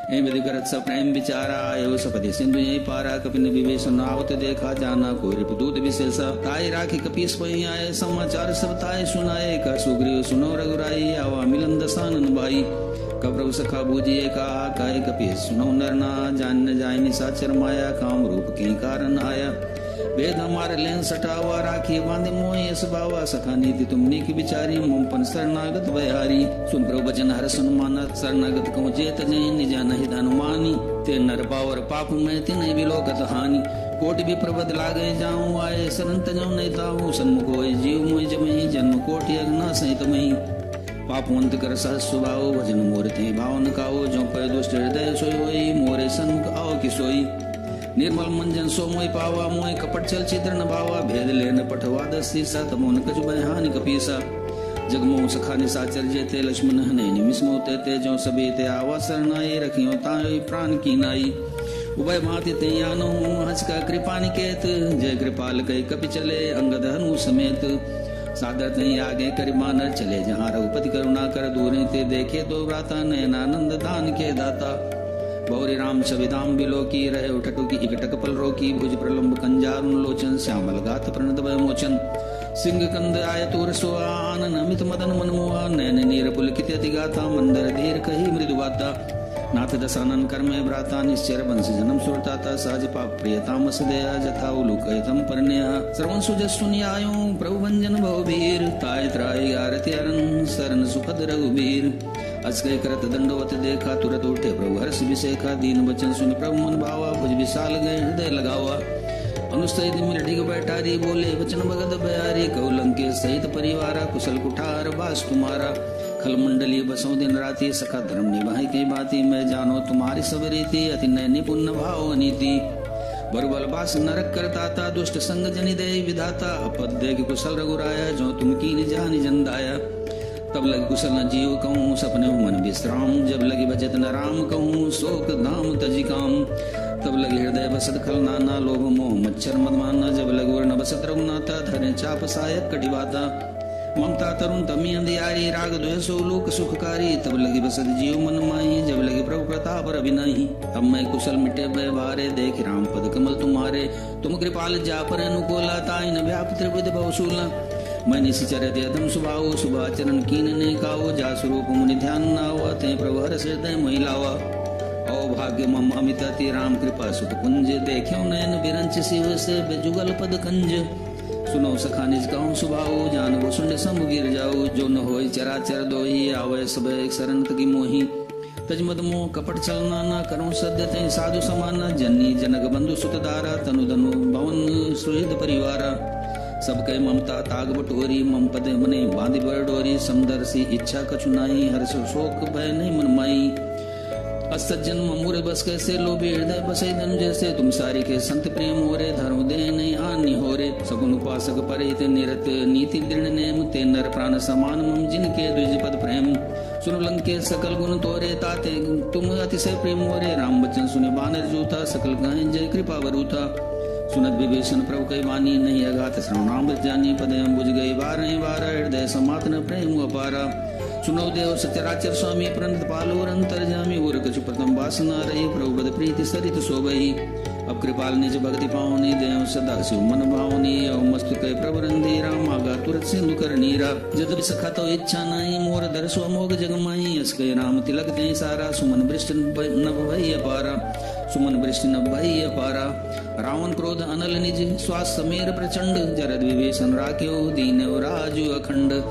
ए विधि करत सब प्रेम विचारा आयो सपति सिंधु यही पारा कपिन विवेशन आवत देखा जाना कोई रिपदूत विशेषा ताई राखी कपीस पही आए समाचार सब ताए सुनाए का सुग्रीव सुनो रघुराई आवा मिलन दसानन भाई कप्रभु सखा बूझिए कहा काहे कपीस सुनो नरना जान न जाय निशाचर माया काम रूप के कारण आया वेद हमारे लेन सटावा राखी बांधे मोहि यस बावा सखा नीति तुमनी की बिचारी मुमपन शरणागत बहारी सुन प्रभु वचन हर सुन माना शरणागत कहूँ जेत जय निजा नहीं धनुमानी ते नर पावर पाप में ते नहीं बिलोकत हानि कोटि भी प्रबद लागे जाऊं आए शरण तजो नहीं ताऊ सन्मुख होय जीव मोहि जमहि जन्म कोटि अग्ना सहित मही पापवंत कर सहस स्वभाव भजन मोर थे भावन काओ जो पय दुष्ट हृदय सोई होई मोरे सन्मुख आओ कि सोई निर्मल मंजन सो मोय पावा मोय कपट चल चित्र न भावा भेद लेन पठवा दसी सत मोन कछु बहानि कपीसा जगमोह सखा निशाचर जेते लक्ष्मण हने निमिष मोते ते जो सभी ते आवा शरणाई रखियो ताई प्राण की नाई उभय भांति ते आनो हंस का कृपा निकेत जय कृपाल कई कपि चले अंगद हनु समेत सादर तही आगे करिमान चले जहाँ रघुपति करुणा कर दूरे ते देखे तो व्राता नयनानंद दान के दाता गौरी राम सविदाम बिलो की रहे उठटू की इकटक पल रोकी भुज प्रलंब कंजारुन लोचन श्यामल गात प्रणत भय मोचन सिंह कंद आय तोर सोआ आनन अमित मदन मनमोहा नयन नीर पुलकित अति गाता मंदर धीर कही मृदु बाता नाथ दसानन कर्मे भ्राता निश्चर वंश जन्म सुरताता सहज पाप प्रियतामस दया जथा उलुकयतम परण्या श्रवण सुजस सुनियायो प्रभु भंजन भवबीर ताय त्राय आरति अरन शरण सुखद रघुबीर अजय करत दंडवत देखा तुरत उठे प्रभु हर्ष विशेखा दीन वचन सुन प्रभु मन भावा भुज विशाल गए हृदय लगावा अनुस्तुत मिलटिक बैठारी बोले वचन भगत बयारी कौलंके सहित परिवारा कुशल कुठार बास तुम्हारा खल मंडली बसों दिन राति सखा धर्म निभाई के बाती मैं जानो तुम्हारी सब रीति अति नय निपुण भाव अनीति बरबल बास नरक करताता दुष्ट संग जनि दे विधाता अपद्य की कुशल रघुराया जो तुम की निजानि जंदाया तब लगे कुशल न जीव कहूँ सपने मन विश्राम जब लगे भजत न राम कहूँ शोक धाम तजी काम तब लगे हृदय बसत खल नाना लोभ मोह मच्छर मदमाना जब लगे वर्ण बसत रघुनाथा धरे चाप सायक कटिवाता ममता तरुण तमी अंधियारी राग द्वेषो लोक सुखकारी तब लगी बसत जीव मन माही जब लगे प्रभु प्रताप रविनाही तब मैं कुशल मिटे भय भारे देख राम पद कमल तुम्हारे तुम कृपाल जा पर अनुकूला ताई न व्याप त्रिविध बहुशूला मैं निशिचर अधम सुभाव शुभाचरण कीन ने काओ जा स्वरूप मुनि ध्यान नावा ते प्रभु हर हृदय महिलावा औ भाग्य मम अमित अति राम कृपा सुत कुंज देखो नयन बिरंच शिव से बेजुगल पद कंज सुनो सखा निज कहूँ सुभाओ जान वो सुन सम गिर जाओ जो न होय चराचर दोही आवे सब एक शरण की मोही तजमद मोह कपट चलना न करो सद्य ते साधु समाना जननी जनक बंधु सुत दारा तनु धनु भवन सुहृद परिवारा सबके ममता ताग बटोरी मम पदे मने बांधी बर डोरी समदर्शी इच्छा कछु नाई हर्ष शोक भय नहीं मन माई असज्जन ममूर बस कैसे लोभी हृदय बसे धन जैसे तुम सारी के संत प्रेम हो रे धर्म दे नहीं हानि हो रे सगुन उपासक परे ते निरत नीति दृढ़ नेम ते नर प्राण समान मम जिनके द्विज पद प्रेम सुन लंके सकल गुण तोरे ताते तुम अतिशय प्रेम हो रे राम बचन सुने बानर जूता सकल गायन जय कृपा वरूथा सुनत विभीषण प्रभु कई वानी नहीं अगात श्रवणामृत जानी पदय बुझ गई बार हृदय समातन प्रेम अपारा सुनो देव सचराचर स्वामी प्रणत पालो अंतर जामी उर कछु प्रथम वासना रही प्रभु पद प्रीति सरित शोभई अब कृपाल निज भक्ति पावनी देव सदा शिव मन भावनी मस्तु कई प्रभु रंधी राम आगा तुरत सिंधु कर नीरा जद सखा तो इच्छा नहीं मोर दर्शो अमोघ जगमाई अस कई राम तिलक ते सारा सुमन वृष्टि न भई अपारा सुमन वृष्टि न भई अपारा रावण क्रोध अनल निज श्वास समीर प्रचंड जरद विभीषण राख्यो दीन राजु अखंड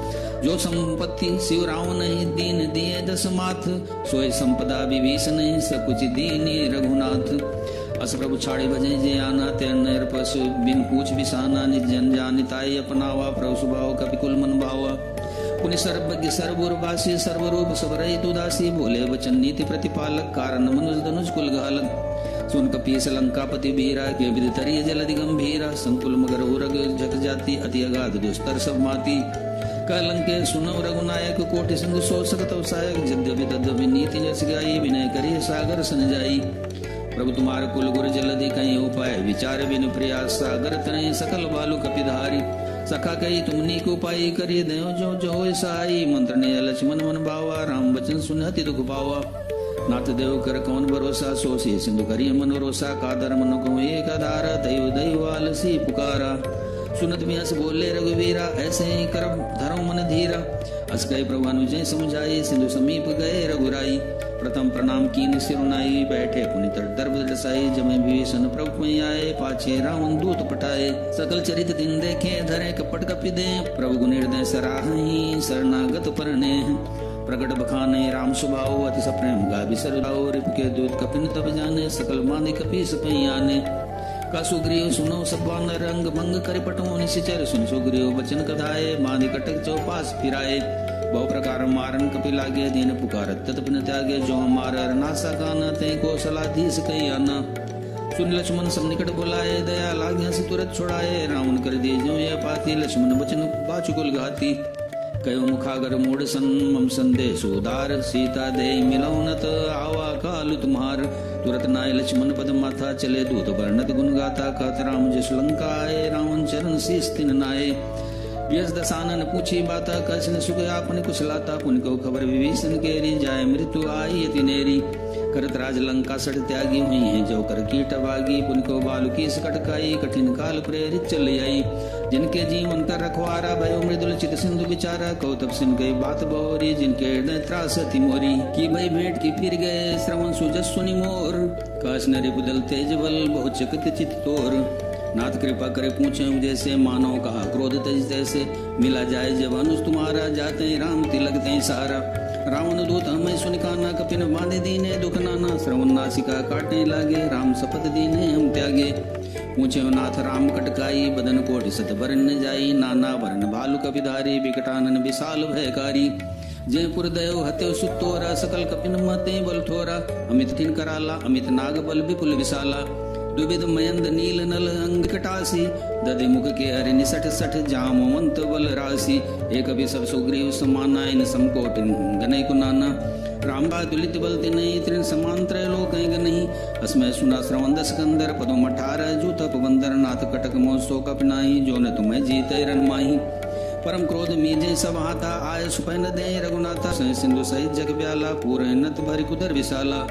जो संपत्ति शिव रावण दीन दिए दस माथ सोय संपदा विभीषण सकुच दीनी रघुनाथ अस प्रभु छाड़े भजे जे आना ते नर पशु बिन पूछ बिसाना निज जन जानिताई अपनावा प्रभु स्वभाव कपिकुल मन भावा पुनि सर्वज्ञ सर्वुरवासी सर्वरूप सबरई तुदासी बोले वचन नीति प्रतिपालक कारण मनुज धनुज कुल घालक सुन कपीस लंकापति बीरा के विद तरिय जलधि गंभीरा संकुल मगर उरग जत जाति अति अगाध दुस्तर सब माती कलंके सुनो रघुनायक कोटि सिंधु सो सकत सायक यद्यपि तद्यपि नीति जस गाई विनय करिय सागर सन जाई प्रभु तुम्हार कुल गुर जलधि कहीं उपाय विचार बिन प्रयास सागर तनय सकल बालु कपिधारी सखा कही तुम नीक उपाय करिए देव जो जो सहाई मंत्र ने लक्ष्मण मन भावा राम वचन सुनहति दुख पावा नाथ देव कर कौन भरोसा, सोसी सिंधु करिय मनोरोसा, कादर मनो को एक आधार, दैव दैव आलसी पुकारा। सुनत व्यास बोले रघुवीरा, ऐसे ही करम धर्म मन धीरा। अस कहे प्रभु अनुजय समझाई, सिंधु समीप गए रघुराई। प्रथम प्रणाम कीन सिरुनाई, बैठे पुनि तट दर्भ दसाई। जमे विभीषण प्रभु में आए, पाछे रावण दूत पठाए। सकल चरित दिन देखे, धरे कपट कपिदे। प्रभु गुण हृदय सराहहि, शरणागत परणे। प्रगट बखाने राम स्वभाव, अति सप्रेम गा बिसर लाओ। रिप के दूत कपिन तब जाने, सकल माने कपीस पैयाने। का सुग्रीव सुनो सब वानर, रंग भंग कर पटो निशिचर। सुन सुग्रीव बचन कधाए, बांधि कटक चौपास फिराए। बहु प्रकार मारन कपि लागे, दीन पुकारत तत्पिन त्यागे। जो मार नासा काना, ते को सलाधीस कही आना। सुन लक्ष्मण सब निकट बुलाए, दया लागे से तुरंत छुड़ाए। रावण कर दिए जो ये पाती, लक्ष्मण बचन बाचुकुल घाती। कयो मुखागर मूढ़ सन, मम संदेश उदार। सीता दे मिलौनत, आवा कालु तुम्हार। तुरत नाय लक्ष्मण पद माथा, चले दूत वर्णत गुण गाथा। कहत राम जस लंका आए, रावण चरण शीस तिन नाये। व्यस दसानन पूछी बाता, कछन सुख आपन कुछ लाता। पुन को खबर विभीषण केरी, जाय मृत्यु आई अति नेरी। करत राज लंका सठ त्यागी, हुई है जो कर कीट बागी। पुन को बालु की सकट खाई, कठिन काल प्रेरित चल आई। जिनके जीवन कर रखवारा, भयो मृदुल चित सिंधु विचारा। कौतब सिन गई बात बहुरी, जिनके हृदय त्रास अति मोरी। की भई भेंट की फिर गए, श्रवण सुजस सुनि मोर। काश नरि बुदल तेज बल, बहुत चकित चित तोर। नाथ कृपा करे पूछे जैसे, मानो कहा क्रोध तेज तैसे। मिला जाए जब अनुज तुम्हारा, जाते राम तिलक ते सारा। रावण दूत हमें सुन काना, कपिन बांधे दीने दुख नाना। श्रवण नासिका काटने लागे, राम शपथ दीने हम त्यागे। पूछे नाथ राम कटकाई, बदन कोटि सत बरन जाई। नाना वरण भालु कपिधारी, विकटानन विशाल भयकारी। जयपुर दयो हत्यो सुतोरा, सकल कपिन मते बल थोरा। अमित किन कराला, अमित नाग बल विपुल विशाला। दुविध मयंद नील नल अंग कटासी, दधि मुख के हरि निसठ सठ। जामवंत बल राशि, एक भी सब सुग्रीव समाना। इन समकोटिन गनय कुनाना। राम बा तुलित बल तिनहि, त्रिन समान त्रैलोक गनहि। अस्मय सुना श्रवण दस कंदर, पदों 18 जूत बंदर। नाथ कटक मोह सो कपिनाहि, जो न तुम्हें जीते रन माहि। परम क्रोध मीजे सब हाथा, आय सुपैन दे रघुनाथा। सिंधु सहित जग ब्याला, पूरे नत भरि कुदर विशाला।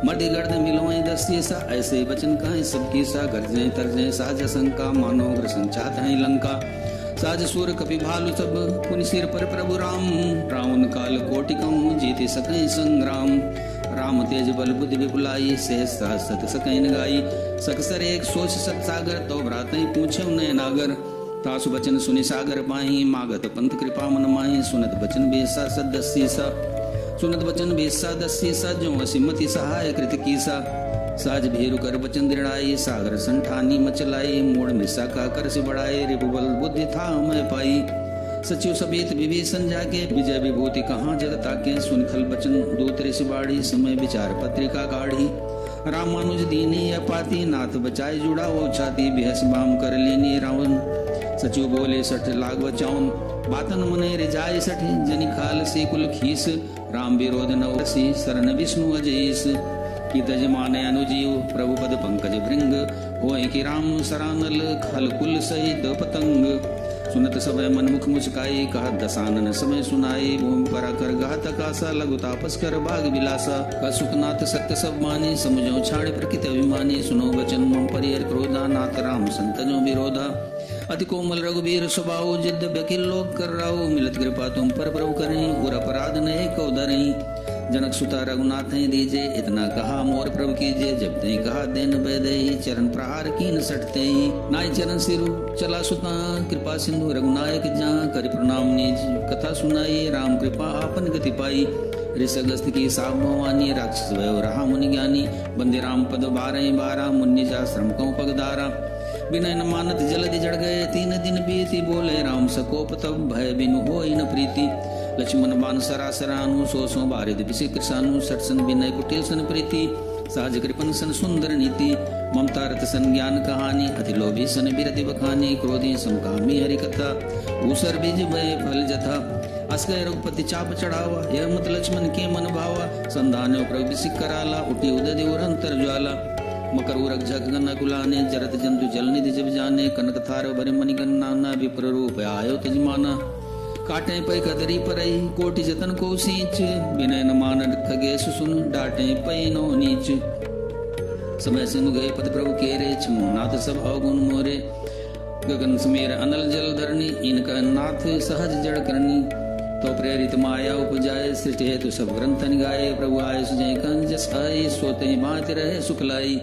मढ़ गर्द मिलोए दस्ती सा, ऐसे बचन कहें सबकी सा। गर्जे तरजे साज शंका, मानो ग्रसन चाहत है लंका। साज सूर कपि भालु सब, पुनि सिर पर प्रभु राम। रावण काल कोटि कम, जीते सकै संग्राम। राम तेज बल बुद्धि विपुलाई, सहसा सत सकै न गाई। सकसर एक सोच सत सागर, तो भ्रातहि पूछे नय नागर। तासु बचन सुनि सागर पाहि, मागत पंथ कृपा मन माहि। सुनत बचन बेसा सद दस्सी सा, सुनत बचन बेसा दस्सी सा। जो असिमति सहाय कृत कीसा। साज भेरु कर बचन दृढ़ाई, सागर संठानी मचलाई। मोड़ मिसा का कर से बढ़ाए, रिपुबल बुद्धि था मैं पाई। सचिव समेत विभीषण जाके, विजय विभूति कहाँ जग ताके। सुन खल बचन दूत ऋषि बाढ़ी, समय विचार पत्रिका गाढ़ी। रामानुज दीनी अपाती, नाथ बचाए जुड़ा वो छाती। बेहस बाम कर लेनी रावण, सचिव बोले सठ लाग बचाऊन। बातन मने रिजाई सठ, जनि खाल से कुल खीस। राम विरोध नवसी, शरण विष्णु अजयीस। की तज माने अनुजीव, प्रभु पद पंकज भृंग। होय कि राम सरानल, खल कुल सहित पतंग। सुनत समय मन मुख मुस्काई, कहा दसानन समय सुनाई। भूमि परा कर घातक आशा, लघु तापस कर भाग विलासा। का सुखनाथ सत्य सब मानी, समुझो छाड़ प्रकृत अभिमानी। सुनो बचन मम परिहर क्रोधा, नाथ राम संतजो विरोधा। अति कोमल रघुबीर स्वभाव, जिद व्यकिल लोक कर राहो। मिलत कृपा तुम पर प्रभु करें, और अपराध नए को धरें। जनक सुता रघुनाथ दीजे, इतना कहा मोर प्रभु कीजिए। जब ते कहा देन बेदई, चरण प्रहार कीन सटते। नाय चरण सिरु चला सुता, कृपा सिंधु रघुनायक जा। कर प्रणाम निज कथा सुनाई, राम कृपा आपन गति पाई। ऋषगस्त की साब भवानी, राक्षस भयो रहा मुनि ज्ञानी। बंदे राम पद 12 मुनि जा श्रम को पगधारा। बिनय न मानत जलदि जड़ गए, 3 दिन बीती। बोले राम सकोप तब, भय बिनु होई न प्रीति। लक्ष्मण बान सरासरानु, सो बारिद बिसिक सानु। सठ सन विनय कुटिल सन प्रीति, सहज कृपन सन सुंदर नीति। ममता रत सन ज्ञान कहानी, अति लोभी सन बिरति बखानी। क्रोधी समकामी हरि कथा, ऊसर बीज भय फल जथा। अस गए रघुपति चाप चढ़ावा, यह मत लक्ष्मण के मन भावा। संधान प्रभु बिसिक कराला, उठी उदय उरंतर ज्वाला। मकर उरग झग गन्ना कुलाने, जरत जंतु जल निधि जब जाने। कनक थार भरे मणिगण नाना, विप्र रूप आयो तजमाना। काटे पै कदरी परई कोटि जतन को सींच विनय न मान खगेश सुन डांटे पै नो नीच समय सिंधु गए पद प्रभु केरे छमो नाथ सब अवगुण मोरे गगन समेर अनल जल धरणी इनका नाथ सहज जड़ करनी तो प्रेरित माया उपजाए सृष्टि हेतु सब ग्रंथ गाये प्रभु आय सुजय कंजस आय सोते बात रहे सुखलाई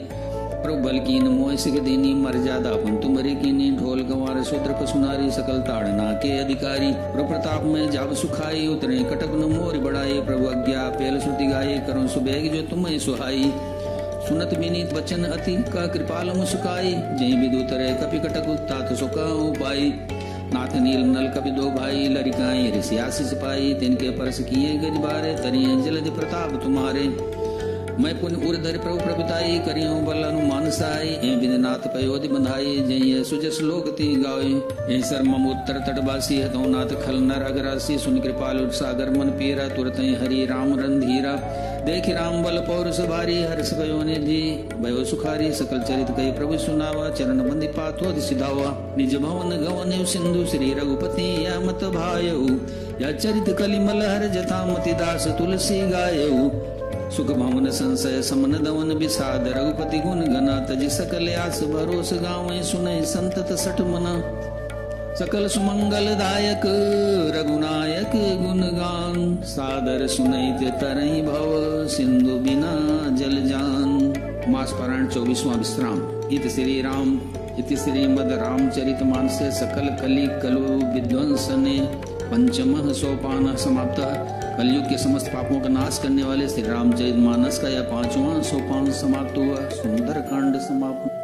प्रभु बल कीन मोह सिख दीनी मर्यादा अपन तुम्हारी कीनी ढोल गंवार शूद्र पशुनारी सकल ताड़ना के अधिकारी प्रभु प्रताप में जाब सुखाई उतरे कटक न मोर बढ़ाई प्रभु आज्ञा पेल श्रुति गाये करो सुबेग जो तुम्हें सुहाई सुनत विनीत वचन अति का कृपाल मुस्काई जय विदुत रे कपि कटक तात सुखा उपाई नाथ नील नल कपि दो भाई लरिकाएं ऋषियासी सिपाही तिनके परस किए गज बारे तरिए जलधि प्रताप तुम्हारे मैं पुण्य उर्धर प्रभु प्रभुताई करियो बल अनुमान साई ए विदनाथ पयोधि बंधाई जय सुजस लोक ती गावे ए शर्म उत्तर तटवासी हतो नाथ खल नर अगरासी सुन कृपाल सागर मन पीरा तुरत हरि राम रंधीरा देख राम बल पौरुष भारी हर्ष भयो निधि भयो सुखारी सकल चरित कही प्रभु सुनावा चरण बंदी पाथो सिधावा निज भवन गवन सिंधु श्री रघुपति या मत भायऊ या चरित कलिमल हर जथा मति दास तुलसी गायऊ सुख भवन संशय समन दवन विषाद रघुपति गुण गना तज सकल आस भरोस गाँव सुनय संतत सठ मना सकल सुमंगल दायक रघुनायक गुणगान सादर सुनैत तरहि भव सिंधु बिना जल जान। मास पारायण 24वां विश्राम। इत श्री राम इति श्रीमद रामचरित मानस सकल कलि कलु विध्वंसने पंचमः सोपान समाप्त। कलयुग के समस्त पापों का नाश करने वाले श्री रामचरित मानस का यह 5वां सोपान समाप्त हुआ। सुंदर कांड समाप्त।